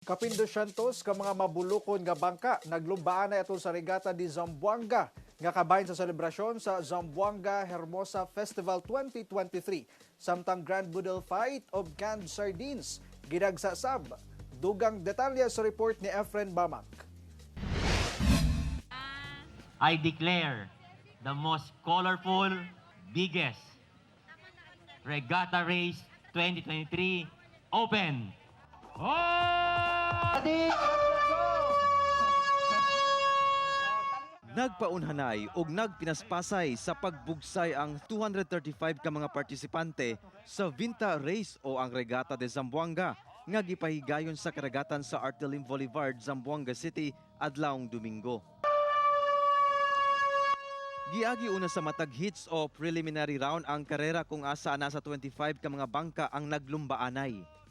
Kapin 200 ka mga mabulukon nga bangka naglumbaan na ito sa regata di Zamboanga nga kabahin sa selebrasyon sa Zamboanga Hermosa Festival 2023 samtang Grand Budel Fight of Canned Sardines gidagsasab. Dugang detalye sa report ni Efren Bamak. I declare the most colorful, biggest regatta race 2023 open. Nagpaunhanay ug nagpinaspasay sa pagbugsay ang 235 ka mga partisipante sa Vinta Race o ang Regata de Zamboanga nga gipahigayon sa karagatan sa Artelim Boulevard, Zamboanga City adlawng Domingo. Giagi una sa matag hits o preliminary round ang karera kung asa nasa 25 ka mga bangka ang naglumbaanay.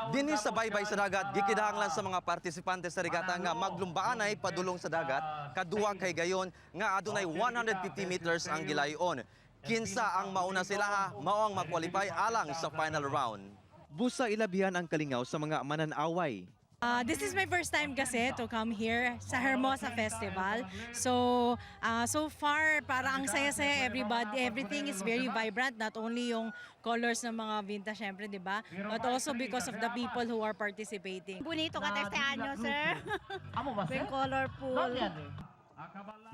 Dinhi sa baybay sa dagat, gikidahanglan sa mga partisipante sa regata nga maglumbaanay padulong sa dagat, kaduwa kay gayon nga adunay 150 meters ang gilayon. Kinsa ang mauna sila mao ang makwalify alang sa final round. Busa ilabihan ang kalingaw sa mga mananaway. This is my first time kasi to come here sa Hermosa Festival. So, so far, para ang saya-saya everybody. Everything is very vibrant. Not only yung colors ng mga Vinta, syempre, di ba? But also because of the people who are participating. Bonito ka este anyo, sir. Very colorful.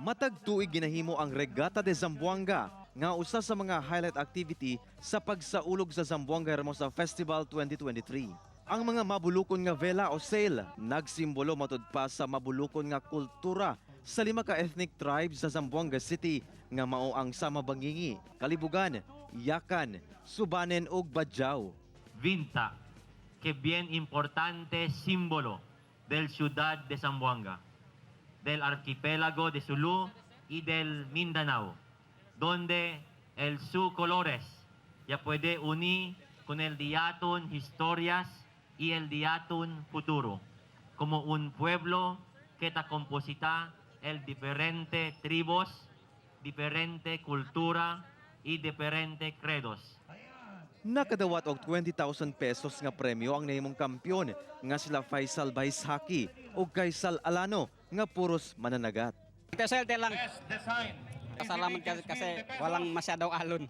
Matag tuig ginahimo ang Regata de Zamboanga nga usa sa mga highlight activity sa pagsaulog sa Zamboanga Hermosa Festival 2023. Ang mga mabulukon nga vela o sail nagsimbolo matud pa sa mabulukon nga kultura sa 5 ka ethnic tribes sa Zamboanga City nga mao ang Samabangingi, Kalibugan, Yakan, Subanen ug Badjao. Vinta, que bien importante símbolo del ciudad de Zamboanga, del arquipélago de Sulu y del Mindanao, donde el su colores ya puede unir con el diatun historias y el diatun futuro, como un pueblo que ta composita el diferente tribus, diferente cultura y diferente credos. Nakadawat og 20,000 pesos nga premyo ang nahimong kampyon nga sila Faisal Baishaki ug Kaisal Alano nga puros mananagat. Swerte lang. Salamat kasi walang masyadong alon.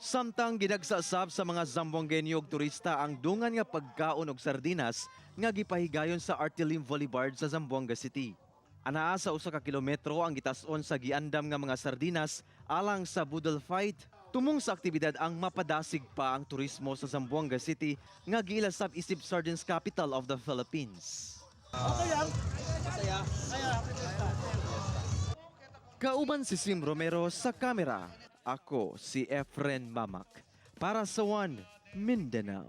Samtang gidagsasab sa mga Zamboangueño ug turista ang dungan nga pagkaon og sardinas nga gipahigayon sa Artelim Boulevard sa Zamboanga City. Anaa sa 1 ka kilometro ang gitas-on sa giandam nga mga sardinas alang sa Budel Fight. Tumong sa aktibidad ang mapadasig pa ang turismo sa Zamboanga City nga giilasab isip Sardines Capital of the Philippines. Kauban si Sim Romero sa kamera. Ako si Efren Mamak para sa One Mindanao.